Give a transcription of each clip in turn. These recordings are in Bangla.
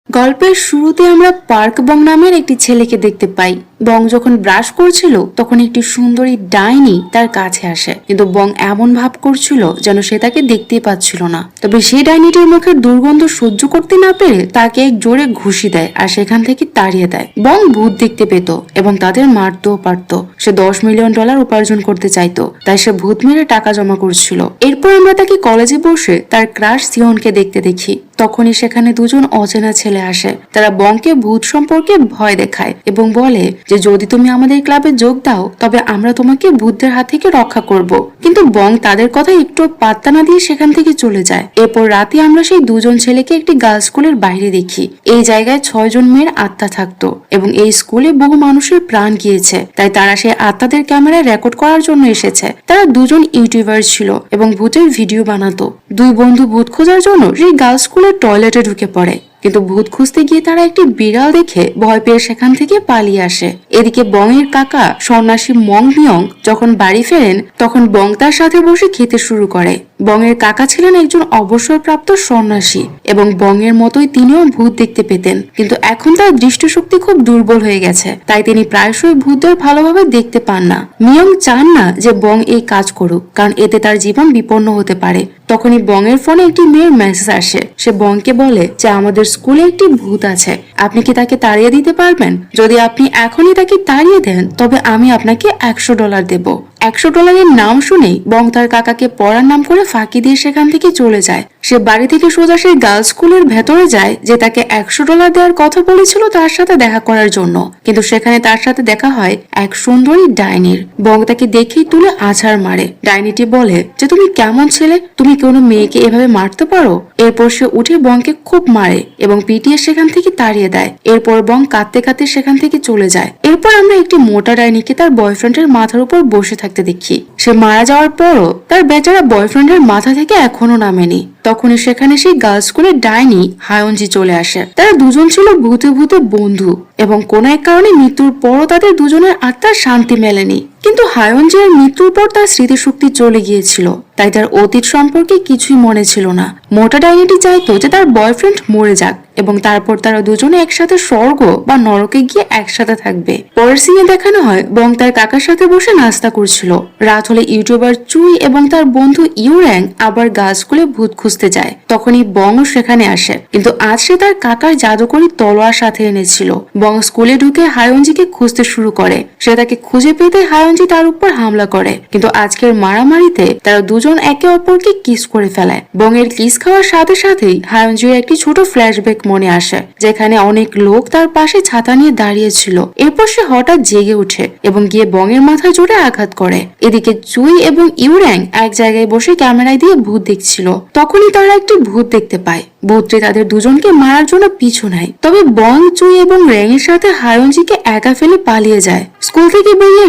গল্পের শুরুতে আমরা পার্ক বং নামের একটি ছেলেকে দেখতে পাই। বং যখন ব্রাশ করছিল তখন একটি সুন্দরী ডাইনি তার কাছে আসে, কিন্তু বং এমন ভাব করছিল যেন সে তাকে দেখতেই পাচ্ছিল না। তবে সেই ডাইনিটির মুখের দুর্গন্ধ সহ্য করতে না পেরে তাকে এক জোরে ঘুষি দেয় আর সেখান থেকে তাড়িয়ে দেয়। বং ভূত দেখতে পেত এবং তাদের মারতেও পারত। সে $10 মিলিয়ন উপার্জন করতে চাইতো, তাই সে ভূত মেরে টাকা জমা করছিল। এরপর আমরা তাকে কলেজে বসে তার ক্রাশ সিওনকে দেখতে দেখি। তখনই সেখানে দুজন অচেনা ছেলে আসে। তারা বংকে ভূত সম্পর্কে ভয় দেখায় এবং বলে যে যদি তুমি আমাদের ক্লাবে যোগ দাও তবে আমরা তোমাকে ভূতদের হাত থেকে রক্ষা করব। কিন্তু বং তাদের কথা একটু পাত্তা না দিয়ে সেখান থেকে চলে যায়। এরপর রাতে আমরা সেই দুজন ছেলেকে একটি গার্লস স্কুলের বাইরে দেখি। এই জায়গায় 6 জন মেয়ের আত্মা থাকতো এবং এই স্কুলে বহু মানুষের প্রাণ গিয়েছে, তাই তারা সেই আত্মাদের ক্যামেরায় রেকর্ড করার জন্য এসেছে। তারা দুজন ইউটিউবার ছিল এবং ভূতের ভিডিও বানাতো। দুই বন্ধু ভূত খোঁজার জন্য সেই গার্লস স্কুলের টয়লেটে ঢুকে পড়ে, কিন্তু ভূত খুঁজতে গিয়ে তারা একটি বিড়াল দেখে ভয় পেয়ে সেখান থেকে পালিয়ে আসে। এদিকে বং এর কাকা সন্ন্যাসী মং মিয়ং যখন বাড়ি ফেরেন তখন বং তার সাথে বসে খেতে শুরু করে। বং এর কাকা ছিলেন একজন অবসরপ্রাপ্ত সন্ন্যাসী এবং বং এর মতোই তিনিও ভূত দেখতে পেতেন, কিন্তু এখন তার দৃষ্টিশক্তি খুব দুর্বল হয়ে গেছে, তাই তিনি প্রায়শই ভূতদের ভালোভাবে দেখতে পান না। মিয়ং চান না যে বং এই কাজ করুক, কারণ এতে তার জীবন বিপন্ন হতে পারে। তখনই বং এর ফোনে একটি মেয়ের মেসেজ আসে। সে বংকে বলে যে আমাদের স্কুলে একটি ভূত আছে, আপনি কি তাকে তাড়িয়ে দিতে পারবেন? যদি আপনি এখনই তাকে তাড়িয়ে দেন তবে আমি আপনাকে $100 দেব। $100 নাম শুনেই বং তার কাকাকে পড়ার নাম করে ফাঁকি দিয়ে সেখান থেকে চলে যায়। সে বাড়ি থেকে সোজা সেই গার্লস স্কুলের ভেতরে যায় যে তাকে $100 দেওয়ার কথা বলেছিল তার সাথে দেখা করার জন্য, কিন্তু সেখানে তার সাথে দেখা হয় এক সুন্দরী ডাইনির। বং তাকে দেখেই তুলে আছাড় মারে। ডাইনিটি বলে যে তুমি কেমন ছেলে, তুমি কোনো মেয়েকে এভাবে মারতে পারো? এরপর সে উঠে বংকে খুব মারে এবং পিটিয়ে সেখান থেকে তাড়িয়ে দেয়। এরপর বং কাঁদতে কাঁদতে সেখান থেকে চলে যায়। এরপর আমরা একটি মোটা ডাইনিকে তার বয়ফ্রেন্ডের মাথার উপর বসে থাকতে দেখি। সে মারা যাওয়ার পরও তার বেচারা বয়ফ্রেন্ডের মাথা থেকে এখনো নামেনি। তখনই সেখানে সেই গার্লস স্কুলের ডাইনি হায়নজি চলে আসে। তারা দুজন ছিল ভূতে ভূতে বন্ধু এবং কোন এক কারণে মৃত্যুর পরও তাদের দুজনের আত্মার শান্তি মেলেনি। কিন্তু হায়নজির মৃত্যুর পর তার স্মৃতিশক্তি চলে গিয়েছিল, তাই তার অতীত সম্পর্কে কিছুই মনে ছিল না। মোটা ডাইনিটি চাইতো যে তার বয়ফ্রেন্ড মরে যাক এবং তারপর তারা দুজনে একসাথে স্বর্গ বা নরকে গিয়ে একসাথে থাকবে। পরের সিনে দেখানো হয় বং তার কাকার সাথে বসে নাস্তা করছিল। রাত হলে ইউটিউবার চুই এবং তার বন্ধু ইউর্যাং আবার গার্লস স্কুলে ভূত খুঁজতে যায়। তখনই বংও সেখানে আসে, কিন্তু আজ সে তার কাকার জাদুকরি তলোয়ার সাথে এনেছিল। বং স্কুলে ঢুকে হায়নজিকে খুঁজতে শুরু করে। সে তাকে খুঁজে পেতে হায়নজি তার উপর হামলা করে, কিন্তু আজকের মারামারিতে তারা দুজন একে অপরকে কিস করে ফেলায়। বং এর কিস খাওয়ার সাথে সাথেই হায়নজির একটি ছোট ফ্ল্যাশব্যাক মনে আসে, যেখানে অনেক লোক তার পাশে ছাতা নিয়ে দাঁড়িয়ে ছিল। এরপর সে হঠাৎ জেগে ওঠে এবং গিয়ে বং এর মাথায় জোরে আঘাত করে। এদিকে চুই এবং ইউর্যাং এক জায়গায় বসে ক্যামেরায় দিয়ে ভূত দেখছিল। তখনই তারা একটি ভূত দেখতে পায়। ভূতটি তাদের দুজনকে মারার জন্য পিছু নেয়, তবে বং, চুই এবং র্যাং এর সাথে হায়নজিকে একা ফেলে পালিয়ে যায়। স্কুল থেকে বেরিয়ে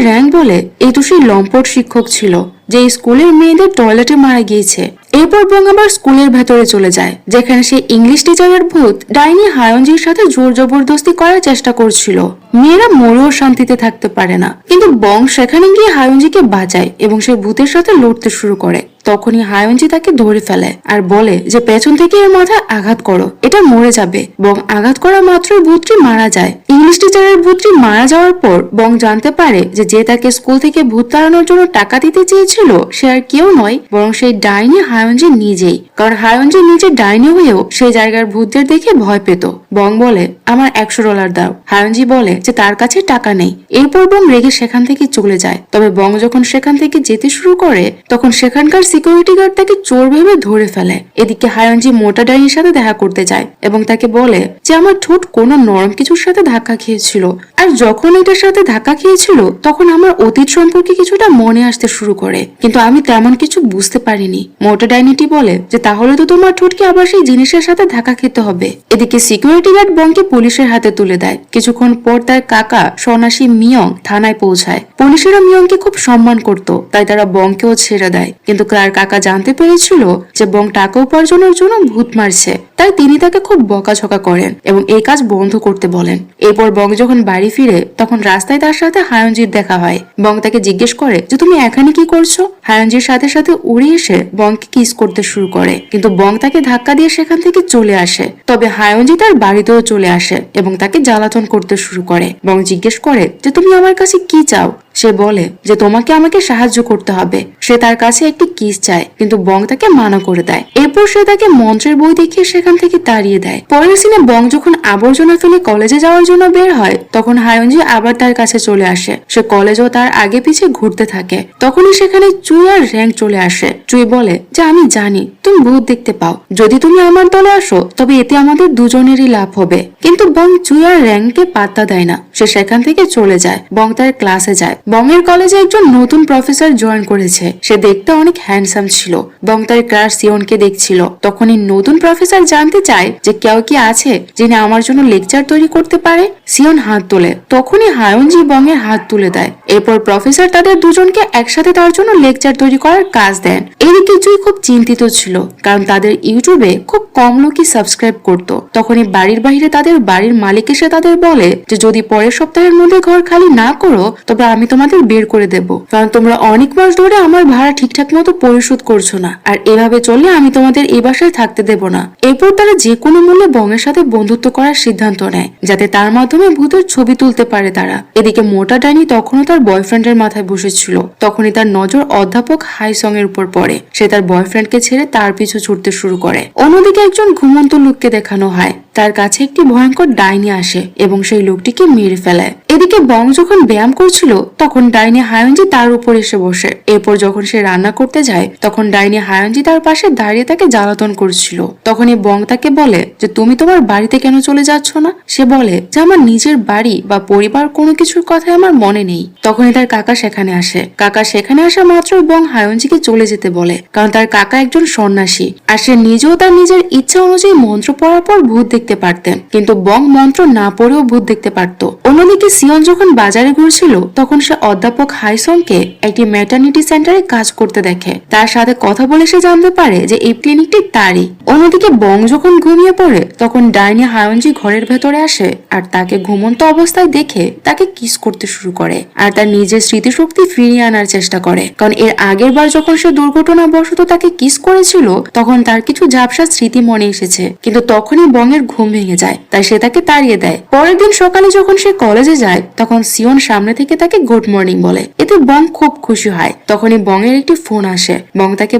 র্যাং বলে এই তো সেই লম্পট শিক্ষক ছিল যে স্কুলের মেয়েদের টয়লেটে মারা গিয়েছে। এরপর বং আবার স্কুলের ভেতরে চলে যায়, যেখানে সে ইংলিশ টিচারের ভূত ডাইনি হায়নজির সাথে জোর জবরদস্তি করার চেষ্টা করছিল। মেয়েরা মরেও শান্তিতে থাকতে পারে না, কিন্তু বং সেখানে গিয়ে হায়নজিকে বাঁচায় এবং সে ভূতের সাথে লড়তে শুরু করে। তখনই হায়নজি তাকে ধরে ফেলে আর বলে যে পেছন থেকে এর মাথায় আঘাত করো, এটা মরে যাবে। বং আঘাত করা মাত্রই ভূতটি মারা যায়। ইংলিশ টিচারের ভূতটি মারা যাওয়ার পর বং জানতে পারে যে তাকে স্কুল থেকে ভূত তাড়ানোর জন্য টাকা দিতে চেয়েছিল সে আর কেউ নয়, বরং সেই ডাইনি হায়নজি নিজেই। কারণ হায়নজি নিজে ডাইনি হয়েও সেই জায়গার ভূতদের দেখে ভয় পেত। বং বলে আমার $100 দাও। হায়নজি বলে যে তার কাছে টাকা নেই। এরপর বং রেগে সেখান থেকে চলে যায়। তবে বং যখন সেখান থেকে যেতে শুরু করে তখন সেখানকার সিকিউরিটি গার্ড তাকে চোর ভেবে ধরে ফেলে। এদিকে হায়নজি মোটা ডাইনির সাথে দেখা করতে যায় এবং তাকে বলে যে আমার ঠোঁট কোনো নরম কিছুর সাথে ধাক্কা খেয়েছিল, আর যখন এটার সাথে ধাক্কা খেয়েছিল তখন আমার অতীত সম্পর্কে কিছুটা মনে আসতে শুরু করে, কিন্তু আমি তেমন কিছু বুঝতে পারিনি। মোটা ডাইনিটি বলে যে তাহলে তো তোমার ঠোঁটকে আবার সেই জিনিসের সাথে ধাক্কা খেতে হবে। এদিকে সিকিউরিটি গার্ড বংকে পুলিশের হাতে তুলে দেয়। কিছুক্ষণ পর তার কাকা সন্ন্যাসী মিয়ং থানায় পৌঁছায়। পুলিশেরা মিয়ংকে খুব সম্মান করত, তাই তারা বংকেও ছেড়ে দেয়। কিন্তু তার কাকা জানতে পেরেছিল যে বং টাকা উপার্জনের জন্য ভূত মারছে, তাই তিনি তাকে খুব বকাঝকা করেন এবং এই কাজ বন্ধ করতে বলেন। এরপর বং যখন বাড়ি ফিরে তখন রাস্তায় তার সাথে হায়নজির দেখা হয়। বং তাকে জিজ্ঞেস করে যে তুমি এখানে কি করছো? হায়নজির সাথে সাথে উড়ে এসে বংকে কিস করতে শুরু করে, কিন্তু বং তাকে ধাক্কা দিয়ে সেখান থেকে চলে আসে। তবে হায়ঞ্জি তার বাড়িতেও চলে আসে এবং তাকে জ্বালাতন করতে শুরু করে। বং জিজ্ঞেস করে যে তুমি আমার কাছে কি চাও। সে বলে যে তোমাকে আমাকে সাহায্য করতে হবে। সে তার কাছে একটি কিস চায়, কিন্তু বং তাকে মানা করে দেয়। এরপর সে তাকে মন্ত্রের বই দেখিয়ে সেখান থেকে তাড়িয়ে দেয়। পরের সিনে বং যখন আবর্জনা ফেলে কলেজে যাওয়ার জন্য বের হয়, তখন হায়ঞ্জি আবার তার কাছে চলে আসে। সে কলেজেও তার আগে পিছে ঘুরতে থাকে। তখনই সেখানে চুই আর র্যাঙ্ক চলে আসে। চুই বলে যে আমি জানি তুমি ভূত দেখতে পাও, যদি তুমি আমার দলে আসো তবে এতে আমাদের দুজনেরই লাভ হবে। কিন্তু বং চুই আর র্যাঙ্ককে পাত্তা দেয় না। সে সেখান থেকে চলে যায়। বং তার ক্লাসে যায়। বং এর কলেজে একজন নতুন প্রফেসর জয়েন করেছে। সে দেখতে অনেক হ্যান্ডসাম ছিল। বং তার ক্লাস সিওনকে দেখছিল। তখনই নতুন প্রফেসর জানতে চায় যে কেউ কি আছে যিনি আমার জন্য লেকচার তৈরি করতে পারে। সিওন হাত তোলে। তখনই হায়ঞ্জি বং এর হাত তুলে দেয়। এরপর প্রফেসর তাদের দুজনকে একসাথে তার জন্য লেকচার তৈরি করার কাজ দেন। এদিকে চুই খুব চিন্তিত ছিল, কারণ তাদের ইউটিউবে খুব কম লোকই সাবস্ক্রাইব করত। তখনই বাড়ির বাইরে তাদের বাড়ির মালিক এসে তাদের বলে যে যদি পরের সপ্তাহের মধ্যে ঘর খালি না করো তবে আমি তোমাদের বের করে দেব, কারণ তোমরা অনেক মাস ধরে আমার ভাড়া ঠিকঠাক মতো পরিশোধ করছো না, আর এভাবে চললে আমি তোমাদের এই বাসায় থাকতে দেব না। এরপর তারা যে কোনো মূল্যে বংয়ের সাথে বন্ধুত্ব করার সিদ্ধান্ত নেয়, যাতে তার মাধ্যমে ভূতের ছবি তুলতে পারে তারা। এদিকে মোটা ডাইনি তখনও তার বয়ফ্রেন্ডের মাথায় বসেছিল। তখনই তার নজর অধ্যাপক হাইসং এর উপর পড়ে। সে তার বয়ফ্রেন্ডকে ছেড়ে তার পিছু ছুটতে শুরু করে। অন্যদিকে একজন ঘুমন্ত লোককে দেখানো হয়। তার কাছে একটি ভয়ঙ্কর ডাইনি আসে এবং সেই লোকটিকে মেরে ফেলে। এদিকে বং যখন ব্যায়াম করছিল, তখন ডাইনি হায়ঞ্জি তার উপর এসে বসে। এরপর যখন সে রান্না করতে যায়, তখন ডাইনি হায়ঞ্জি তার পাশে দাঁড়িয়ে তাকে জ্বালাতন করছিল। তখনই বং তাকে বলে যে তুমি তোমার বাড়িতে কেন চলে যাচ্ছ না। সে বলে যে আমার নিজের বাড়ি বা পরিবার কোনো কিছুর কথা আমার মনে নেই। তখনই তার কাকা সেখানে আসে। কাকা সেখানে আসা মাত্র বং হায়ঞ্জিকে চলে যেতে বলে, কারণ তার কাকা একজন সন্ন্যাসী, আর সে নিজেও তার নিজের ইচ্ছা অনুযায়ী মন্ত্র পড়ার পর ভূত দেখতে পারতেন, কিন্তু বং মন্ত্র না পড়েও ভূত দেখতে পারত। অন্যদিকে সিয়ন যখন বাজারে ঘুরছিল, তখন সে অধ্যাপক হাইসংকে একটি ম্যাটারনিটি সেন্টারে কাজ করতে দেখে। তার সাথে কথা বলে সে জানতে পারে যে এই ক্লিনিকটি তারই। অন্যদিকে বং যখন ঘুমিয়ে পড়ে, তখন ডাইনি হায়ঞ্জি ঘরের ভেতরে আসে আর তাকে ঘুমন্ত অবস্থায় দেখে তাকে কিস করতে শুরু করে আর তার নিজের স্মৃতিশক্তি ফিরিয়ে আনার চেষ্টা করে। কারণ এর আগের বার যখন সে দুর্ঘটনাবশত তাকে কিস করেছিল, তখন তার কিছু ঝাপসা স্মৃতি মনে এসেছে, কিন্তু তখনই বং এর ঘুম ভেঙে যায়, তাই সে তাকে তাড়িয়ে দেয়। পরের দিন সকালে যখন সে কলেজে যায়, তখন সিওন সামনে থেকে তাকে গুড মর্নিং বলে। এতে বং খুব খুশি হয়। তখনই বং এর একটি ফোন আসে। বং তাকে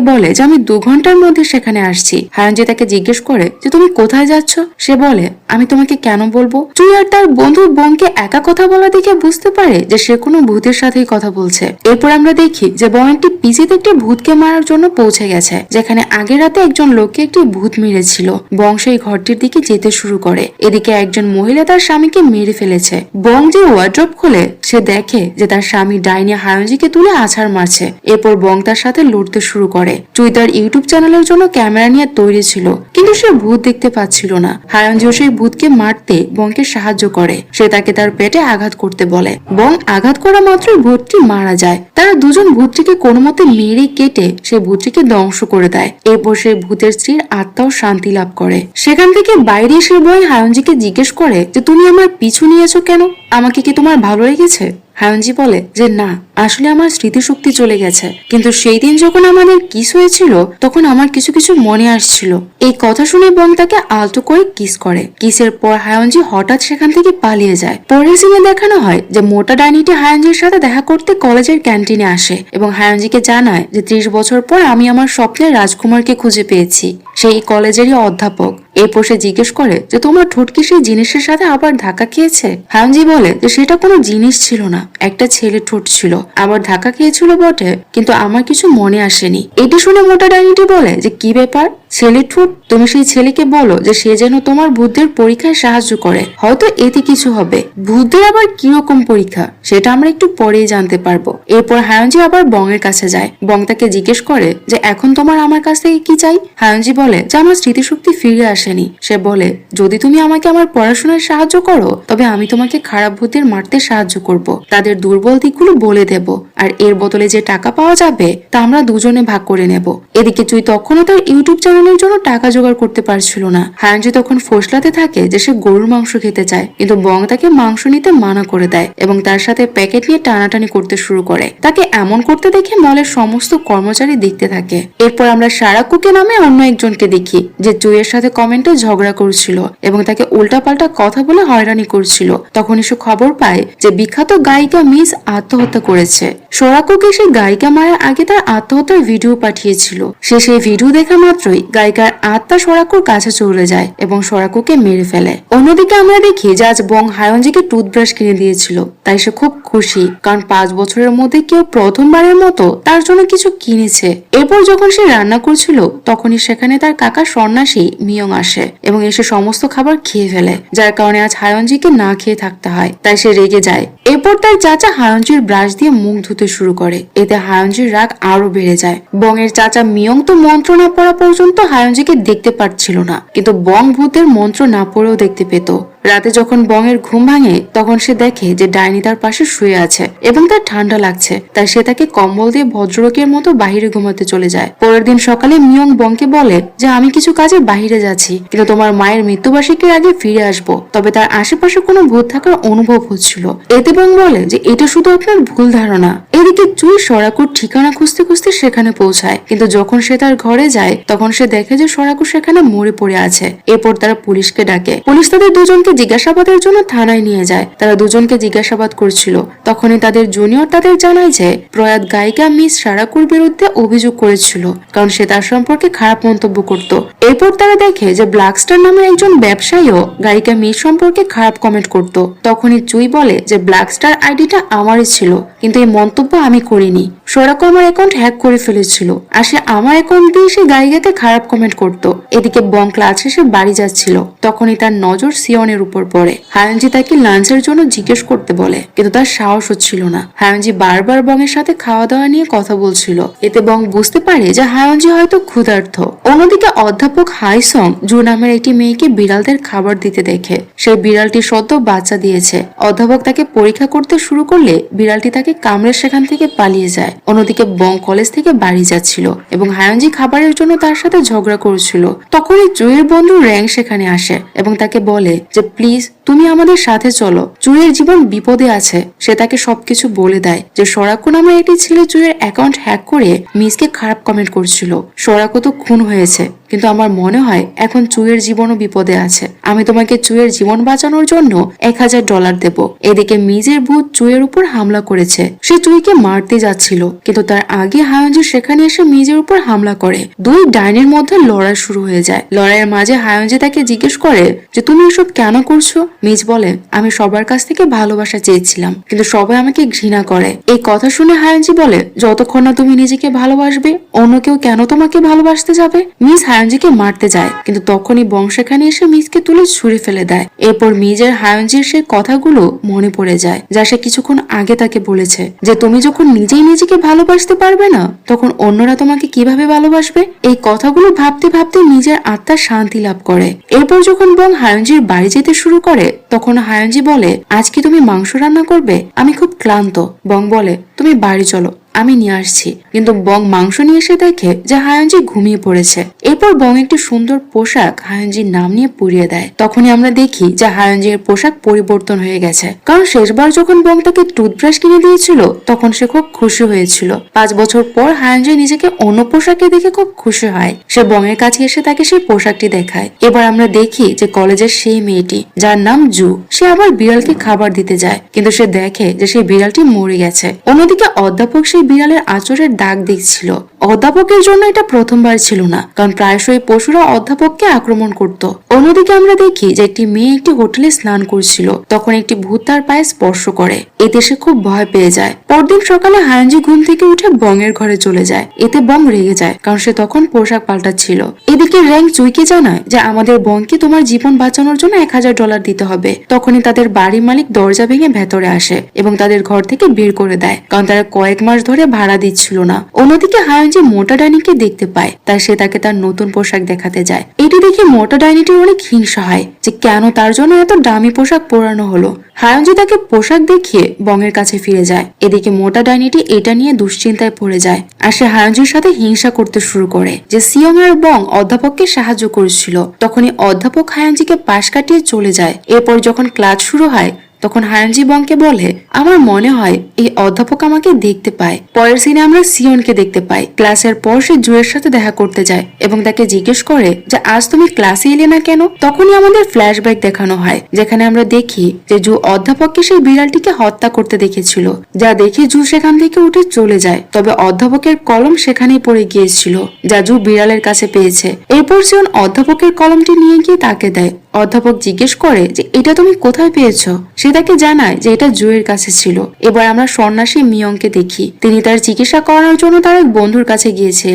বলে যে আমি 2 ঘন্টার মধ্যে সেখানে আসছি। হায়ঞ্জি তাকে জিজ্ঞেস করে যে তুমি কোথায় যাচ্ছ। সে বলে আমি তোমাকে কেন বলবো। চুই আর তার বন্ধু বংকে একা কথা বলা দেখে বুঝতে পারে যে সে কোনো ভূতের সাথেই কথা বলছে। এরপর আমরা দেখি যে বং একটি পিজিতে একটি ভূতকে মারার জন্য পৌঁছে গেছে, যেখানে আগের রাতে একজন লোককে একটি ভূত মেরেছিল। বং সেই ঘরটির দিকে যেতে শুরু করে। এদিকে একজন মহিলা তার স্বামীকে মেরে ফেলেছে। বং যে ওয়ার্ড্রপ খোলে, সে দেখে যে তার স্বামী ডাইনি হায়ঞ্জিকে তুলে আছাড় মারছে। এরপর বং তার সাথে লড়তে শুরু করে। চুই তার ইউটিউব চ্যানেলের জন্য ক্যামেরা নিয়ে তৈরি ছিল, কিন্তু সে ভূত দেখতে পাচ্ছিল না। হায়ঞ্জিও সেই ভূতকে মারতে বংকে সাহায্য করে। সে তাকে তার পেটে আঘাত করতে বলে। বং আঘাত করা মাত্রই ভূতটি মারা যায়। তারা দুজন ভূতটিকে কোনো মতে মেরে কেটে সেই ভূতটিকে ধ্বংস করে দেয়। এরপর সেই ভূতের স্ত্রীর আত্মাও শান্তি লাভ করে। সেখান থেকে বাইরে এসে বং হায়ঞ্জিকে জিজ্ঞেস করে যে তুমি আমার পিছু নিয়েছো কেন, আমাকে কি তোমার ভালো লেগেছে। হায়ঞ্জি বলে যে না, আসলে আমার স্মৃতিশক্তি চলে গেছে, কিন্তু সেই দিন যখন আমাদের কিস হয়েছিল তখন আমার কিছু কিছু মনে আসছিল। এই কথা শুনে বং তাকে আলতো করে কিস করে। কিসের পর হায়ঞ্জি হঠাৎ সেখান থেকে পালিয়ে যায়। পরের সিনে দেখানো হয় যে মোটা ডাইনিটি হায়ঞ্জির সাথে দেখা করতে কলেজের ক্যান্টিনে আসে এবং হায়ঞ্জিকে জানায় যে 30 বছর পর আমি আমার স্বপ্নের রাজকুমারকে খুঁজে পেয়েছি, সেই কলেজেরই অধ্যাপক। এরপর সে জিজ্ঞেস করে যে তোমার ঠোঁট কি সেই জিনিসের সাথে আবার ধাক্কা খেয়েছে। হায়ঞ্জি বলে যে সেটা কোনো জিনিস ছিল না, একটা ছেলে ঠোঁট ছিল, আবার ধাক্কা খেয়েছিল বটে, কিন্তু আমার কিছু মনে আসেনি। এটি শুনে মোটা ডাইনিটি বলে যে কি ব্যাপার, ছেলের ঠোঁট? তুমি সেই ছেলেকে বলো যে সে যেন তোমার বুদ্ধের পরীক্ষায় সাহায্য করে, হয়তো এতে কিছু হবে। বুদ্ধের আবার কিরকম পরীক্ষা সেটা আমরা একটু পরেই জানতে পারবো। এরপর হায়ঞ্জি আবার বং এর কাছে যায়। বং তাকে জিজ্ঞেস করে যে এখন তোমার আমার কাছ থেকে কি চাই। হায়ঞ্জি বলে যে আমার স্মৃতিশক্তি ফিরে আসেনি। সে বলে যদি তুমি আমাকে আমার পড়াশোনায় সাহায্য করো তবে আমি তোমাকে খারাপ ভূতের মারতে সাহায্য করব, তাদের দুর্বল দিকগুলো বলে দেব, আর এর বদলে যে টাকা পাওয়া যাবে তা আমরা দুজনে ভাগ করে নেব। এদিকে চুই তখনও তার ইউটিউব চ্যানেল অপারেশনের জন্য টাকা জোগাড় করতে পারছিল না। হায়ঞ্জি তখন ফোসলাতে থাকে যে সে গরুর মাংস খেতে চায়, কিন্তু বং তাকে মাংস নিতে মানা করে দেয় এবং তার সাথে প্যাকেট নিয়ে টানাটানি করতে শুরু করে। তাকে এমন করতে দেখে মলের সমস্ত কর্মচারী দেখতে থাকে। এরপর আমরা সারাকুকে নামে অন্য একজনকে দেখি যে জুইয়ের সাথে কমেন্টে ঝগড়া করছিল এবং তাকে উল্টাপাল্টা কথা বলে হয়রানি করছিল। তখন এসে খবর পায় যে বিখ্যাত গায়িকা মিস আত্মহত্যা করেছে। সোরাকুকে সেই গায়িকা মারার আগে তার আত্মহত্যার ভিডিও পাঠিয়েছিল। সে সেই ভিডিও দেখা মাত্রই গায়িকার আত্মা সোরাকুর কাছে চলে যায় এবং সোরাকুকে মেরে ফেলে। অন্যদিকে আমরা দেখি যে আজ বং হায়ঞ্জিকে টুথব্রাশ কিনে দিয়েছিল, তাই সে খুব খুশি, কারণ 5 বছরের মধ্যে কেউ প্রথমবারের মতো তার জন্য কিছু কিনেছে। এরপর যখন সে রান্না করছিল তখনই সেখানে তার কাকা সন্ন্যাসী মিয়ং আসে এবং এসে সমস্ত খাবার খেয়ে ফেলে, যার কারণে আজ হায়ঞ্জিকে না খেয়ে থাকতে হয়। তাই সে রেগে যায়। এরপর তার চাচা হায়ঞ্জির ব্রাশ দিয়ে মুখ ধুতে শুরু করে। এতে হায়ঞ্জির রাগ আরো বেড়ে যায়। বং এর চাচা মিয়ং তো মন্ত্র না পড়া পর্যন্ত হায়ঞ্জিকে দেখতে পাচ্ছিল না, কিন্তু বং ভূতের মন্ত্র না পড়েও দেখতে পেত। রাতে যখন বং এর ঘুম ভাঙে তখন সে দেখে যে ডাইনি তার পাশে শুয়ে আছে এবং তার ঠান্ডা লাগছে, তাই সে তাকে কম্বল দিয়ে ভদ্রলোকের মতো বাহিরে ঘুমাতে চলে যায়। পরের দিন সকালে মিয়ং বংকে বলে যে আমি কিছু কাজে বাহিরে যাচ্ছি, কিন্তু তোমার মায়ের মৃত্যুবার্ষিকীর আগে ফিরে আসবো। তবে তার আশেপাশে কোনো ভূত থাকার অনুভব হচ্ছিল। এতে বং বলে যে এটা শুধু আপনার ভুল ধারণা। এদিকে জুই সরাকুর ঠিকানা খুঁজতে খুঁজতে সেখানে পৌঁছায়, কিন্তু যখন সে তার ঘরে যায় তখন সে দেখে যে সরাকু সেখানে মরে পড়ে আছে। এরপর তারা পুলিশকে ডাকে। পুলিশ তাদের দুজনকে জিজ্ঞাসাবাদের জন্য থানায় নিয়ে যায়। তারা দুজনকে জিজ্ঞাসাবাদ করছিল। তখনই তাদের জুনিয়র তাদের জানায় যে প্রয়াত গায়িকা মিস সারাকুর বিরুদ্ধে অভিযোগ করেছিল, কারণ সে তার সম্পর্কে খারাপ মন্তব্য করত। এরপর তারা দেখে যে ব্ল্যাকস্টার নামের একজন ব্যবসায়ীও গায়িকা মিস সম্পর্কে খারাপ কমেন্ট করত। তখনই জুই বলে যে ব্ল্যাকস্টার আইডিটা আমারই ছিল, কিন্তু এই মন্তব্য আমি করিনি। সরাকু আমার অ্যাকাউন্ট হ্যাক করে ফেলেছিল আর সে আমার অ্যাকাউন্ট দিয়ে সে গায়িকাকে খারাপ কমেন্ট করত। এদিকে বং ক্লাস শেষে বাড়ি যাচ্ছিল, তখনই তার নজর সিয়নের উপর পড়ে। হায়ঞ্জি তাকে লাঞ্চের জন্য জিজ্ঞেস করতে বলে, কিন্তু তার সাহস হচ্ছিল না। হায়ঞ্জি বারবার বং এর সাথে খাওয়া দাওয়া নিয়ে কথা বলছিল। এতে বং বুঝতে পারে যে হায়ঞ্জি হয়তো ক্ষুধার্ত। অন্যদিকে অধ্যাপক হাইসং জু নামের একটি মেয়েকে বিড়ালদের খাবার দিতে দেখে। সেই বিড়ালটি সদ্য বাচ্চা দিয়েছে। অধ্যাপক তাকে পরীক্ষা করতে শুরু করলে বিড়ালটি তাকে কামড়ে সেখান থেকে পালিয়ে যায়। অন্যদিকে বং কলেজ থেকে বাড়ি যাচ্ছিল এবং হায়ঞ্জি খাবারের জন্য তার সাথে ঝগড়া করছিল। তখনই জুয়ের বন্ধু র্যাং সেখানে আসে এবং তাকে বলে যে প্লিজ তুমি আমাদের সাথে চলো, জুয়ের জীবন বিপদে আছে। সে তাকে সবকিছু বলে দেয় যে সরাকু নামের একটি ছেলে জুয়ের অ্যাকাউন্ট হ্যাক করে মিসকে খারাপ কমেন্ট করছিল। সরাকু তো খুন হয়েছে, কিন্তু আমার মনে হয় এখন চুয়ের জীবনও বিপদে আছে। আমি তোমাকে চুয়ের জীবন বাঁচানোর জন্য $1000 দেব। এদিকে মিজের ভূত চুয়ের উপর হামলা করেছে। সে চুইকে মারতে যাচ্ছিল, কিন্তু তার আগে হায়ঞ্জি সেখানে এসে মিজের উপর হামলা করে। দুই ডাইনির মধ্যে লড়াই শুরু হয়ে যায়। লড়াইয়ের মাঝে হায়ঞ্জি তাকে জিজ্ঞেস করে যে তুমি এসব কেন করছো। মিজ বলে আমি সবার কাছ থেকে ভালোবাসা চেয়েছিলাম, কিন্তু সবাই আমাকে ঘৃণা করে। এই কথা শুনে হায়ঞ্জি বলে যতক্ষণ না তুমি নিজেকে ভালোবাসবে অন্য কেউ কেন তোমাকে ভালোবাসতে যাবে। মিজ হায়ঞ্জিকে মারতে যায়, কিন্তু তখনই বং সেখানে এসে মিজকে তুলে ছুঁড়ে ফেলে দেয়। এরপর মিজের হায়ঞ্জির সেই কথাগুলো মনে পড়ে যায় যা সে কিছুক্ষণ আগে তাকে বলেছে, যে তুমি যখন নিজেই নিজেকে ভালোবাসতে পারবে না তখন অন্যরা তোমাকে কিভাবে ভালোবাসবে। এই কথাগুলো ভাবতে ভাবতে নিজের আত্মার শান্তি লাভ করে। এরপর যখন বং হায়ঞ্জির বাড়ি যেতে শুরু করে তখন হায়ঞ্জি বলে আজ কি তুমি মাংস রান্না করবে, আমি খুব ক্লান্ত। বং বলে তুমি বাড়ি চলো, আমি নিয়ে আসছি। কিন্তু বং মাংস নিয়ে এসে দেখে যে হায়ঞ্জি ঘুমিয়ে পড়েছে। এরপর বং একটি সুন্দর পোশাক হায়ঞ্জির নাম নিয়ে পরিয়ে দেয়। তখনই আমরা দেখি যে হায়ঞ্জির পোশাক পরিবর্তন হয়ে গেছে, কারণ শেষবার যখন বং তাকে টুথব্রাশ কিনে দিয়েছিল তখন সে খুব খুশি হয়েছিল। 5 বছর পর হায়ঞ্জি নিজেকে অন্য পোশাকে দেখে খুব খুশি হয়। সে বং এর কাছে এসে তাকে সেই পোশাকটি দেখায়। এবার আমরা দেখি যে কলেজের সেই মেয়েটি যার নাম জু, সে আবার বিড়ালকে খাবার দিতে যায়, কিন্তু সে দেখে যে সেই বিড়ালটি মরে গেছে। অন্যদিকে অধ্যাপক সেই বিড়ালের আঁচড়ের দাগ দেখছিল। অধ্যাপকের জন্য এটা প্রথমবার ছিল না, কারণ প্রায়শই পশুরা অধ্যাপককে আক্রমণ করত। অন্যদিকে আমরা দেখি যে একটি মেয়ে একটি হোটেলে স্নান করছিল, তখন একটি ভূত তার পায়ে স্পর্শ করে। এতে সে খুব ভয় পেয়ে যায়। পরদিন সকালে হায়ঞ্জি ঘুম থেকে উঠে বং এর ঘরে চলে যায়। এতে বং রেগে যায়, কারণ সে তখন পোশাক পাল্টাচ্ছিল। এদিকে র্যাং চুইকে জানায় যে আমাদের বংকে তোমার জীবন বাঁচানোর জন্য $1000 দিতে হবে। তখনই তাদের বাড়ির মালিক দরজা ভেঙে ভেতরে আসে এবং তাদের ঘর থেকে বের করে দেয়, কারণ তারা কয়েক মাস ধরে ভাড়া দিচ্ছিল না। অন্যদিকে হায়ঞ্জি হায়ানজি মোটা ডাইনিকে দেখতে পায়, তাই সে তাকে তার নতুন পোশাক দেখাতে যায়। এটি দেখে মোটা ডাইনিটির অনেক হিংসা হয় যে কেন তার জন্য এত দামি পোশাক পরানো হলো। হায়ানজি তাকে পোশাক দেখিয়ে বংয়ের কাছে ফিরে যায়। এদিকে মোটা ডাইনিটি এটা নিয়ে দুশ্চিন্তায় পড়ে যায় আর সে হায়ানজির সাথে হিংসা করতে শুরু করে যে সিয়ং আর বং অধ্যাপককে সাহায্য করেছিল। তখনই অধ্যাপক হায়ানজিকে পাশ কাটিয়ে চলে যায়। এরপর যখন ক্লাস শুরু হয় তখন হায়ানজি বংকে বলে, আমার মনে হয় এই অধ্যাপক আমাকে দেখতে পায়। পরের সিনে আমরা সিয়নকে দেখতে পাই। ক্লাসের পর সে জুয়ের সাথে দেখা করতে যায় এবং তাকে জিজ্ঞেস করে যে আজ তুমি ক্লাসে এলে না কেন। তখনই আমাদের ফ্ল্যাশব্যাক দেখানো হয় যেখানে আমরা দেখি যে জু অধ্যাপককে সেই বিড়ালটিকে হত্যা করতে দেখেছিল, যা দেখে জু সেখান থেকে উঠে চলে যায়। তবে অধ্যাপকের কলম সেখানেই পড়ে গিয়েছিল যা জু বিড়ালের কাছে পেয়েছে। এরপর সিয়ন অধ্যাপকের কলমটি নিয়ে গিয়ে তাকে দেয়। অধ্যাপক জিজ্ঞেস করে যে এটা তুমি কোথায় পেয়েছো। সে তাকে জানায় যে এটা জুয়ের কাছে ছিল। এবার আমরা সন্ন্যাসী মিয়ংকে দেখি। তিনি তার চিকিৎসা করানোর জন্য তার এক বন্ধুর কাছে গিয়েছে।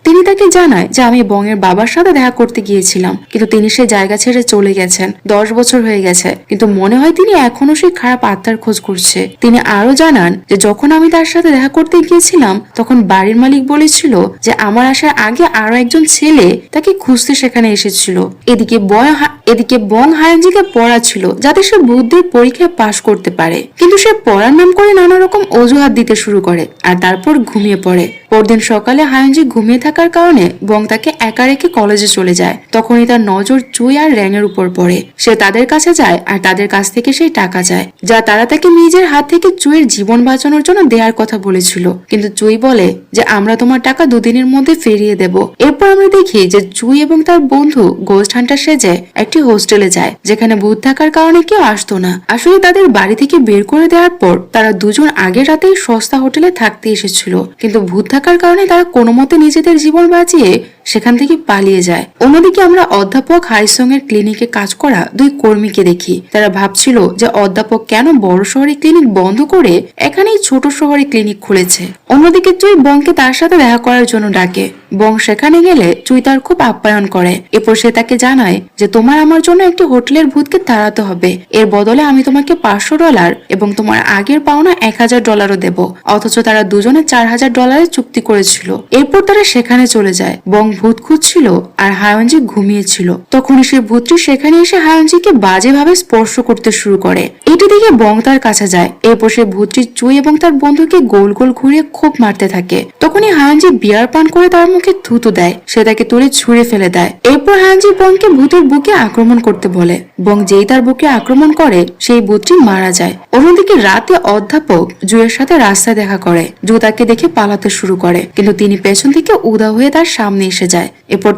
তিনি তাকে জানায় যে আমি বংয়ের বাবার সাথে দেখা করতে গিয়েছিলাম, কিন্তু তিনি সে জায়গা ছেড়ে চলে গেছেন। 10 বছর হয়ে গেছে, কিন্তু মনে হয় তিনি এখনো সেই খারাপ আত্মার খোঁজ করছে। তিনি আরো জানান যে যখন আমি তার সাথে দেখা করতে গিয়েছিলাম তখন বাড়ির মালিক বলেছিল যে আমার আসার আগে আরো একজন ছেলে তাকে খুঁজতে সেখানে এসেছিল। এদিকে বং হায়ানজিকে পড়াচ্ছিল যাতে সে বুদ্ধির পরীক্ষায় পাশ করতে পারে, কিন্তু সে পড়ার নাম করে নানা রকম অজুহাত দিতে শুরু করে আর তারপর ঘুমিয়ে পড়ে। পরদিন সকালে হায়ানজি ঘুমিয়ে থাকার কারণে বং তাকে একা রেখে কলেজে চলে যায়। তখনই তার নজর চুই আর র্যাংয়ের উপর পড়ে। সে তাদের কাছে যায় আর তাদের কাছ থেকে সেই টাকা চায় যা তারা তাকে নিজের হাত থেকে চুইয়ের জীবন বাঁচানোর জন্য দেওয়ার কথা বলেছিল। কিন্তু চুই বলে যে আমরা তোমার টাকা 2 দিনের মধ্যে ফিরিয়ে দেব। এরপর আমরা দেখি যে চুই এবং তার বন্ধু গোস্ট হান্টার সেজে একটি হোস্টেলে যায় যেখানে ভূত থাকার কারণে কেউ আসতো না। আসলে তাদের বাড়ি থেকে বের করে দেওয়ার পর তারা দুজন আগের রাতেই সস্তা হোটেলে থাকতে এসেছিল, কিন্তু ভূত থাকার কারণে তারা কোনো মতে নিজেদের জীবন বাঁচিয়ে সেখান থেকে পালিয়ে যায়। অন্যদিকে আমরা অধ্যাপক হাইসং এর ক্লিনিকে কাজ করা 2 কর্মীকে দেখি। তারা ভাবছিল যে অধ্যাপক কেন বড় শহরে ক্লিনিক বন্ধ করে এখানেই ছোট শহরে ক্লিনিক খুলেছে। অন্যদিকে চুই বংকে তার সাথে দেখা করার জন্য ডাকে। বং সেখানে গেলে চুই তার খুব আপ্যায়ন করে। এরপর সে তাকে জানায় যে তোমার আমার জন্য একটি হোটেলের ভূতকে তাড়াতে হবে, এর বদলে আমি তোমাকে $500 এবং তোমার আগের পাওনা $1000 দেব। অথচ তারা দুজনে $4000 চুক্তি করেছিল। এরপর তারা সেখানে চলে যায়। বং ভূত খুঁজছিল আর হায়ানজি ঘুমিয়েছিল। তখনই সে ভূতটি সেখানে এসে হায়ানজিকে বাজেভাবে স্পর্শ করতে শুরু করে। এটি দেখে বং তার কাছে যায়। এরপর সে ভূতটি চুই এবং তার বন্ধুকে গোল গোল ঘুরিয়ে খুব মারতে থাকে। তখনই হায়ানজি বিয়ার পান করে তার মুখে থুতু দেয়। সে তাকে তুলে ছুঁড়ে ফেলে দেয়। এরপর হায়ানজি বংকে ভূতের বুকে আক্রমণ করতে বলে। বং যেই তার বুকে আক্রমণ করে সেই ভূতটি মারা যায়। অন্যদিকে রাতে অধ্যাপক জুয়ের সাথে রাস্তায় দেখা করে। জু তাকে দেখে পালাতে শুরু করে, কিন্তু তিনি পেছন থেকে উদা হয়ে তার সামনে এসে যায়।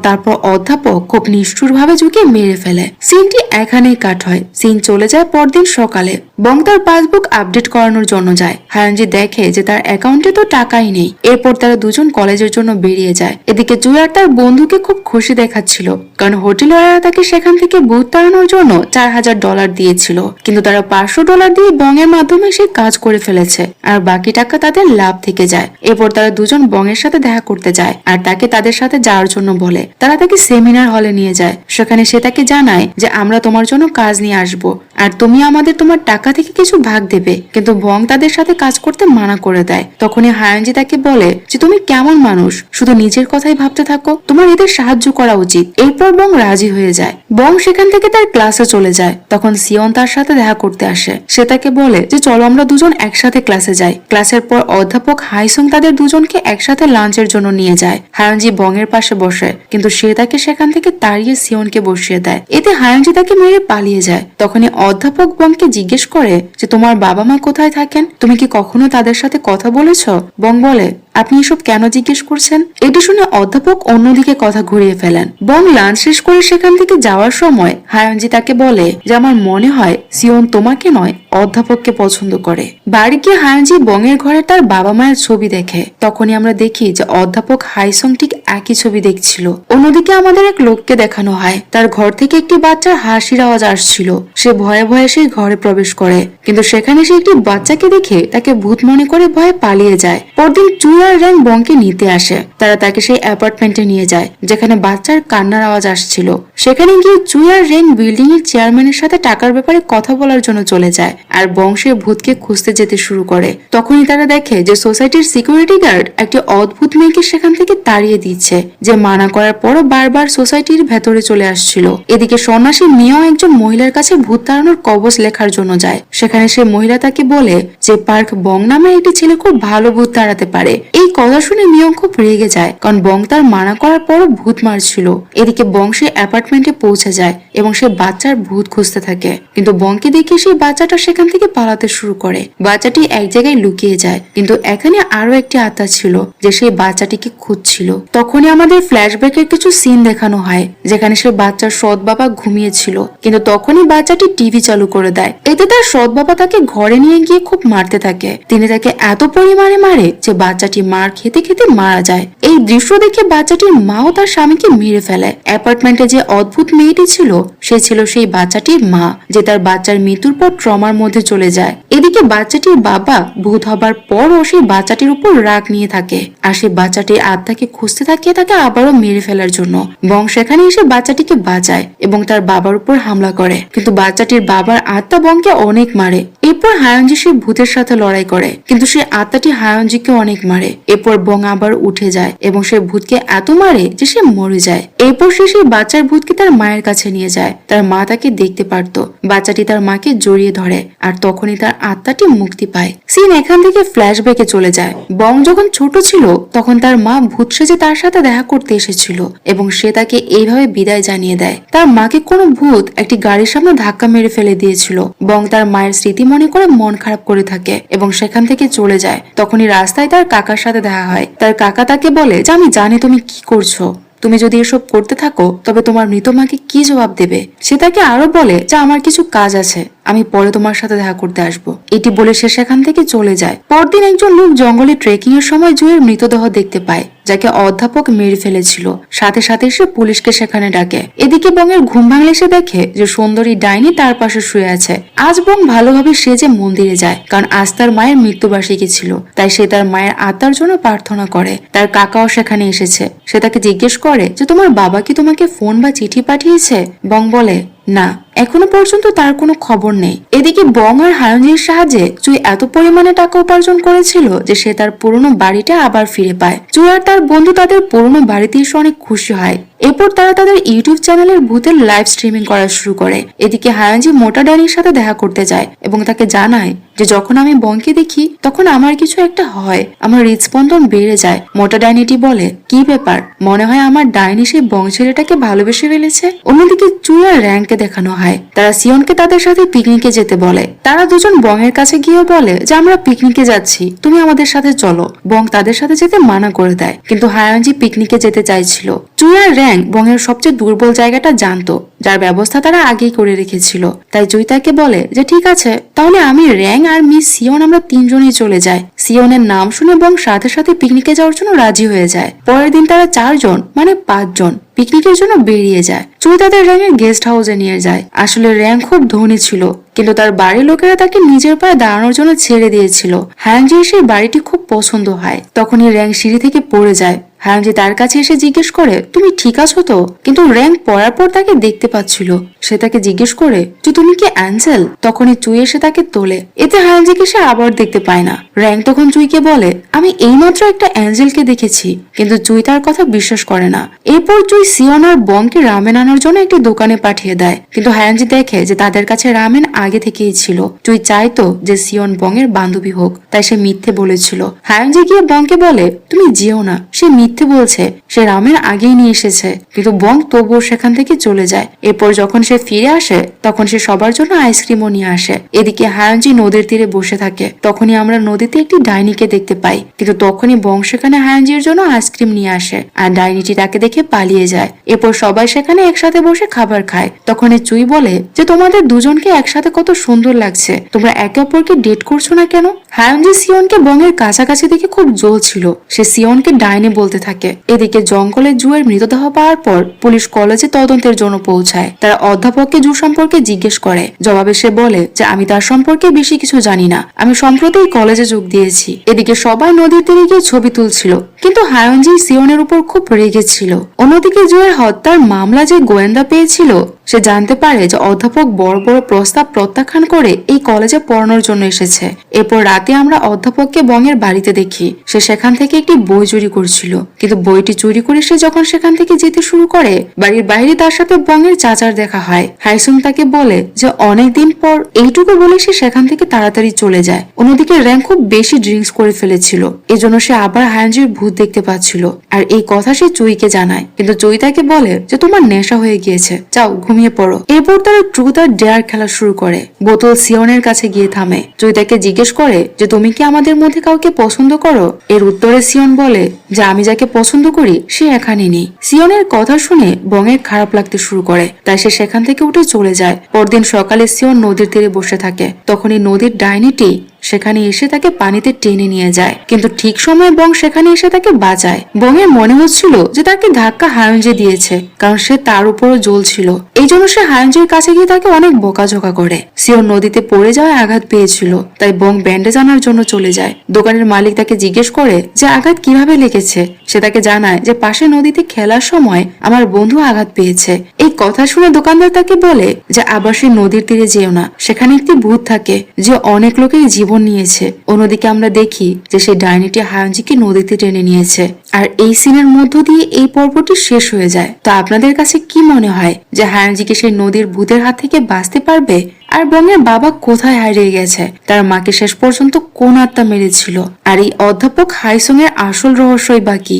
তারপর অধ্যাপক খুব নিষ্ঠুর ভাবে জুকে মেরে ফেলে। সিনটি এখানেই কাট হয়। সিন চলে যায় পরদিন সকালে। বং তার পাসবুক আপডেট করানোর জন্য যায়। হায়ানজি দেখে যে তার অ্যাকাউন্টে তো টাকাই নেই। এরপর তারা দুজন কলেজের জন্য বেরিয়ে যায়। এদিকে জুই আর তার বন্ধুকে খুব খুশি দেখাচ্ছিল, কারণ হোটেলওয়ালা তাকে সেখান থেকে ভূত তাড়ানোর জন্য $4000 দিয়েছিল, কিন্তু তারা $500 দিয়ে বং এর মাধ্যমে সেই কাজ করে ফেলেছে আর বাকি টাকা তাদের লাভ থেকে যায়। এরপর তারা দুজন বং এর সাথে দেখা করতে যায় আর তাকে তাদের সাথে যাওয়ার জন্য বলে। তারা তাকে সেমিনার হলে নিয়ে যায়। সেখানে সে তাকে জানায় যে আমরা তোমার জন্য কাজ নিয়ে আসব আর তুমি আমাদের তোমার টাকা থেকে কিছু ভাগ দেবে, কিন্তু বং তাদের সাথে কাজ করতে মানা করে দেয়। তখনই হায়ানজি তাকে বলে যে তুমি কেমন মানুষ, শুধু নিজের কথাই ভাবতে থাকো, তোমার এদের সাহায্য করা উচিত। এরপর বং রাজি হয়ে যায়। বং সেখান থেকে তার ক্লাসে চলে যায়। তখন সিয়ন তার সাথে দেখা করতে আসে। সে তাকে বলে যে চলো আমরা দুজন একসাথে ক্লাসে যাই। ক্লাসের পর অধ্যাপক হাইসং তাদের দুজনকে একসাথে লাঞ্চের জন্য নিয়ে যায়। হায়ানজি বং এর পাশে বসে, কিন্তু সে তাকে সেখান থেকে তাড়িয়ে সিয়নকে বসিয়ে দেয়। এতে হায়ানজি তাকে মেরে পালিয়ে যায়। তখনই অধ্যাপক বংকে জিজ্ঞেস করে যে তোমার বাবা মা কোথায় থাকেন, তুমি কি কখনো তাদের সাথে কথা বলেছ? বং বলে আপনি এসব কেন জিজ্ঞেস করছেন? এটি শুনে অধ্যাপক অন্যদিকে কথা ঘুরিয়ে ফেলেন। বং লাঞ্চ শেষ করে সেখান থেকে যাওয়ার সময় হায়ানজি তাকে বলে যে আমার মনে হয় সিয়ন তোমাকে নয় অধ্যাপককে পছন্দ করে। বাড়ি গিয়ে হায়ানজি বং এর ঘরে তার বাবা মায়ের ছবি দেখে। তখনই আমরা দেখি যে অধ্যাপক হাইসং ঠিক একই ছবি দেখছিল। অন্যদিকে আমাদের এক লোককে দেখানো হয়। তার ঘর থেকে একটি বাচ্চার হাসির আওয়াজ আসছিল। সে ভয়ে ভয়ে সেই ঘরে প্রবেশ করে, কিন্তু সেখানে সে একটি বাচ্চাকে দেখে তাকে ভূত মনে করে ভয়ে পালিয়ে যায়। পরদিন চুই আর আর র্যাং বংকে নিতে আসে। তারা তাকে সেই অ্যাপার্টমেন্টে নিয়ে যায় যেখানে বাচ্চার কান্নার আওয়াজ আসছিল। সেখানে গিয়ে চুই আর র্যাং বিল্ডিং এর চেয়ারম্যানের সাথে টাকার ব্যাপারে কথা বলার জন্য চলে যায় আর বংশের ভূতকে খুঁজতে যেতে শুরু করে। তখনই তারা দেখে যে সোসাইটির সিকিউরিটি গার্ড একটি অদ্ভুত মেয়েকে সেখান থেকে তাড়িয়ে দিচ্ছে, যে মানা করার পরও বারবার সোসাইটির ভেতরে চলে আসছিল। এদিকে সন্ন্যাসী মিয়াও একজন মহিলার কাছে ভূত তাড়ানোর কবচ লেখার জন্য যায়। সেখানে সে মহিলা তাকে বলে যে পার্ক বং নামে একটি ছেলে খুব ভালো ভূত তাড়াতে পারে। এই কথা শুনে মিয়ং খুব রেগে যায়, কারণ বং তার মানা করার পরও ভূত মারছিল। এদিকে বং সে অ্যাপার্টমেন্টে পৌঁছে যায় এবং সে বাচ্চার ভূত খুঁজতে থাকে, কিন্তু বংকে দেখে সেই বাচ্চাটা সেখান থেকে পালাতে শুরু করে। বাচ্চাটি এক জায়গায় লুকিয়ে যায়, কিন্তু এখানে আরো একটি আত্মা ছিল যে সেই বাচ্চাটিকে খুঁজছিল। তখনই আমাদের ফ্ল্যাশব্যাকের কিছু সিন দেখানো হয় যেখানে সে বাচ্চার সৎ বাবা ঘুমিয়েছিল, কিন্তু তখনই বাচ্চাটি টিভি চালু করে দেয়। এতে তার সৎ বাবা তাকে ঘরে নিয়ে গিয়ে খুব মারতে থাকে। তিনি তাকে এত পরিমাণে মারে যে বাচ্চাটি মার খেতে খেতে মারা যায়। এই দৃশ্য দেখে বাচ্চাটির মাও তার স্বামীকে মেরে ফেলে। অ্যাপার্টমেন্টে যে অদ্ভুত মেয়েটি ছিল সে ছিল সেই বাচ্চাটির মা, যে তার বাচ্চার মৃত্যুর পর ট্রমার মধ্যে চলে যায়। এদিকে বাচ্চাটির বাবা ভূত হবার পরও সেই বাচ্চাটির উপর রাগ নিয়ে থাকে আর সেই বাচ্চাটির আত্মাকে খুঁজতে থাকে তাকে আবারও মেরে ফেলার জন্য। বং সেখানে এসে বাচ্চাটিকে বাঁচায় এবং তার বাবার উপর হামলা করে, কিন্তু বাচ্চাটির বাবার আত্মা বংকে অনেক মারে। এরপর হায়ঞ্জি সে ভূতের সাথে লড়াই করে, কিন্তু সে আত্মাটি হায়ঞ্জিকে অনেক মারে। এরপর বং আবার উঠে যায় এবং সে ভূতকে এত মারে যে সে মরে যায়। এরপর সে সেই বাচ্চার ভূতকে তার মায়ের কাছে নিয়ে যায়। তার মা তাকে দেখতে পারত। বাচ্চাটি তার মাকে জড়িয়ে ধরে আর তখনই তার আত্মাটি মুক্তি পায়। সিন এখান থেকে ফ্ল্যাশব্যাকে চলে যায়। বং যখন ছোট ছিল তখন তার মা ভূত সেজে তার সাথে দেখা করতে এসেছিল এবং সে তাকে এইভাবে বিদায় জানিয়ে দেয়। তার মাকে কোনো ভূত একটি গাড়ির সামনে ধাক্কা মেরে ফেলে দিয়েছিল। বং তার মায়ের স্মৃতি মনে করে মন খারাপ করে থাকে এবং সেখান থেকে চলে যায়। তখনই রাস্তায় তার কাকার সাথে দেখা হয়। তার কাকা তাকে বলে যে আমি জানি তুমি কি করছো, তুমি যদি এসব করতে থাকো তবে তোমার মৃত মাকে কি জবাব দেবে। সে তাকে আরো বলে যে আমার কিছু কাজ আছে, আমি পরে তোমার সাথে দেখা করতে আসবো। এটি বলে সে সেখান থেকে চলে যায়। পরদিন একজন লোক জঙ্গলে ট্রেকিং এর সময় জুয়ের মৃতদেহ দেখতে পায় যাকে অধ্যাপক মেরে ফেলেছিল। সাথে সাথে সে পুলিশকে সেখানে ডাকে। এদিকে বংয়ের ঘুম ভাঙলে সে দেখে যে সুন্দরী ডাইনি তার পাশে শুয়ে আছে। আজ বং ভালোভাবে সেজে মন্দিরে যায়, কারণ আজ তার মায়ের মৃত্যুবার্ষিকী ছিল, তাই সে তার মায়ের আত্মার জন্য প্রার্থনা করে। তার কাকাও সেখানে এসেছে। সে তাকে জিজ্ঞেস করে যে তোমার বাবা কি তোমাকে ফোন বা চিঠি পাঠিয়েছে। বং বলে না, এখনো পর্যন্ত তার কোনো খবর নেই। এদিকে বং আর হায়ঞ্জির সাহায্যে চুই এত পরিমাণে টাকা উপার্জন করেছিল যে সে তার পুরনো বাড়িটা আবার ফিরে পায়। চুই আর তার বন্ধু তাদের পুরনো বাড়িতে এসে অনেক খুশি হয়। এরপর তারা তাদের ইউটিউব চ্যানেলের ভূতের লাইভ স্ট্রিমিং করা শুরু করে। এদিকে হায়ঞ্জি মোটা ডাইনির সাথে দেখা করতে যায় এবং তাকে জানায় যে যখন আমি বংকে দেখি তখন আমার কিছু একটা হয়, আমার হৃদস্পন্দন বেড়ে যায়। মোটা ডাইনিটি বলে কি ব্যাপার, মনে হয় আমার ডাইনি সেই বং ছেলেটাকে ভালোবেসে ফেলেছে। অন্যদিকে চুই আর র্যাংকে দেখানো হয় তারা সিয়নকে তাদের সাথে পিকনিকে যেতে বলে। তারা দুজন বং এর কাছে গিয়ে বলে যে আমরা পিকনিকে যাচ্ছি, তুমি আমাদের সাথে চলো। বং তাদের সাথে যেতে মানা করে দেয়, কিন্তু হায়ঞ্জি পিকনিকে যেতে চাইছিল। চুই আর র্যাং বং এর সবচেয়ে দুর্বল জায়গাটা জানতো, যার ব্যবস্থা তারা আগেই করে রেখেছিল। তাই জুই তাকে বলে যে ঠিক আছে, তাহলে আমি র্যাং আর মিস সিয়ন আমরা তিনজনই চলে যাই। সিয়নের নাম শুনে বং সাথে সাথে পিকনিকে যাওয়ার জন্য রাজি হয়ে যায়। পরের দিন তারা 4 জন মানে 5 জন পিকনিকের জন্য বেরিয়ে যায়। চুই তাদের র্যাংয়ের গেস্ট হাউসে নিয়ে যায়। আসলে র্যাং খুব ধনী ছিল, কিন্তু তার বাড়ির লোকেরা তাকে নিজের পায়ে দাঁড়ানোর জন্য ছেড়ে দিয়েছিল। হায়ঞ্জির সেই বাড়িটি খুব পছন্দ হয়। তখনই র্যাং সিঁড়ি থেকে পড়ে যায়। হায়ঞ্জি তার কাছে এসে জিজ্ঞেস করে তুমি ঠিক আছো তো, কিন্তু র্যাং পড়ার পর তাকে দেখতে পাচ্ছিল। সে তাকে জিজ্ঞেস করে যে তুমি কি অ্যাঞ্জেল। তখনই চুই এসে তাকে তোলে। এতে হায়ঞ্জিকে সে আবার দেখতে পায় না। র্যাং তখন চুইকে বলে আমি এইমাত্র একটা অ্যাঞ্জেলকে দেখেছি, কিন্তু চুই তার কথা বিশ্বাস করে না। এরপর চুই সিয়ন আর বংকে রামেন আনার জন্য একটি দোকানে পাঠিয়ে দেয়, কিন্তু হায়ঞ্জি দেখে যে তাদের কাছে রামেন আগে থেকেই ছিল। চুই চাইতো যে সিয়ন বং এর বান্ধবী হোক, তাই সে মিথ্যে বলেছিল। হায়ঞ্জি গিয়ে বংকে বলে তুমি যেও না, সে মিথ্যে বলছে, সে রামেন আগেই নিয়ে এসেছে। কিন্তু বং তবুও সেখান থেকে চলে যায়। এরপর যখন সে ফিরে আসে তখন সে সবার জন্য আইসক্রিমও নিয়ে আসে। এদিকে হায়ঞ্জি নদীর তীরে বসে থাকে। তখনই আমরা নদীতে একটি ডাইনিকে দেখতে পাই, কিন্তু তখনই বং সেখানে হায়ঞ্জির জন্য আইসক্রিম নিয়ে আসে আর ডাইনিটি তাকে দেখে পালিয়ে যায়। এরপর সবাই সেখানে একসাথে বসে খাবার খায়। তখন চুই বলে যে তোমাদের দুজনকে একসাথে কত সুন্দর লাগছে, তোমরা একে অপরকে ডেট করছো না কেন। হায়ঞ্জি সিয়নকে বং এর কাছাকাছি দেখে খুব জ্বলছিল। সে সিয়নকে ডাইনি বলতে থাকে। এদিকে জঙ্গলে জুয়ের মৃতদেহ পাওয়ার পর পুলিশ কলেজে তদন্তের জন্য পৌঁছায়। তারা অধ্যাপককে জু সম্পর্কে জিজ্ঞেস করে। জবাবে সে বলে যে আমি তার সম্পর্কে বেশি কিছু জানি না, আমি সম্প্রতি কলেজে যোগ দিয়েছি। এদিকে সবাই নদীর তীরে গিয়ে ছবি তুলছিল, কিন্তু হায়ঞ্জি সিওনের উপর খুব রেগেছিল। অন্যদিকে জুয়ের হত্যার মামলা যে গোয়েন্দা পেয়েছিল সে জানতে পারে যে অধ্যাপক বড় বড় প্রস্তাব প্রত্যাখ্যান করে এই কলেজে পড়ানোর জন্য এসেছে। এরপর রাতে আমরা অধ্যাপককে বংয়ের বাড়িতে দেখি। সে সেখান থেকে একটি বই চুরি করছিল, কিন্তু বইটি চুরি করে সে যখন সেখান থেকে যেতে শুরু করে বাড়ির বাইরে তার সাথে বংয়ের চাচার দেখা হয়। হাইসুং তাকে বলে যে অনেকদিন পর, এইটুকু বলে সে সেখান থেকে তাড়াতাড়ি চলে যায়। অন্যদিকে র্যাং খুব বেশি ড্রিঙ্কস করে ফেলেছিল, এজন্য সে আবার হায়ঞ্জির ভূত দেখতে পাচ্ছিল। আর এই কথা সে চুইকে জানায়, কিন্তু চুই তাকে বলে যে তোমার নেশা হয়ে গিয়েছে, যাও ঘুমিয়ে পড়ো। এরপর তারা ট্রুথ আর ডেয়ার খেলা শুরু করে। বোতল সিওনের কাছে গিয়ে থামে। চুই তাকে জিজ্ঞেস করে যে তুমি কি আমাদের মধ্যে কাউকে পছন্দ করো? এর উত্তরে সিওন বলে যে আমি যাকে পছন্দ করি সে এখানে নেই। সিওনের কথা শুনে বংয়ের খারাপ লাগতে শুরু করে, তাই সে সেখান থেকে উঠে চলে যায়। পরদিন সকালে সিওন নদীর তীরে বসে থাকে। তখনই নদীর ডাইনিটি সেখানে এসে তাকে পানিতে টেনে নিয়ে যায়, কিন্তু ঠিক সময় বং সেখানে এসে তাকে বাঁচায়। বংয়ের মনে হচ্ছিল যে তাকে ধাক্কা হায়ঞ্জি দিয়েছে, কারণ সে তার উপরও জ্বলছিল। এই জন্য সে হায়ঞ্জির কাছে গিয়ে তাকে অনেক বকাঝকা করে। সিওন নদীতে পড়ে যাওয়ায় আঘাত পেয়েছিল, তাই বং ব্যান্ডেজ আনার জন্য চলে যায়। দোকানের মালিক তাকে জিজ্ঞেস করে যে আঘাত কিভাবে লেগেছে। সে তাকে জানায় যে পাশে নদীতে খেলার সময় আমার বন্ধু আঘাত পেয়েছে। এই কথা শুনে দোকানদার তাকে বলে যে আবার সে নদীর তীরে যেও না, সেখানে একটি ভূত থাকে যে অনেক লোকের জীবন নিয়েছে। অন্যদিকে আমরা দেখি যে সেই ডাইনিটি হায়ঞ্জিকে নদীতে টেনে নিয়েছে। আর এই সিনের মধ্য দিয়ে এই পর্বটি শেষ হয়ে যায়। তো আপনাদের কাছে কি মনে হয় যে হায়ঞ্জিকে সেই নদীর ভূতের হাত থেকে বাঁচতে পারবে? আর বংয়ের বাবা কোথায় হারিয়ে গেছে? তার মাকে শেষ পর্যন্ত কোন আত্মা মেরেছিল? আর এই অধ্যাপক হাইসং এর আসল রহস্যই বা কি?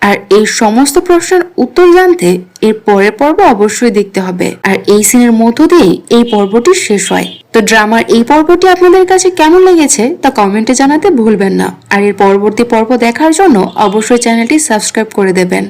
আর এই সমস্ত প্রশ্নের উত্তর জানতে এর পরের পর্ব অবশ্যই দেখতে হবে। আর এই সিনের মধ্য দিয়ে এই পর্বটি শেষ হয়। তো ড্রামার এই পর্বটি আপনাদের কাছে কেমন লেগেছে তা কমেন্টে জানাতে ভুলবেন না। আর এর পরবর্তী পর্ব দেখার জন্য অবশ্যই চ্যানেলটি সাবস্ক্রাইব করে দেবেন।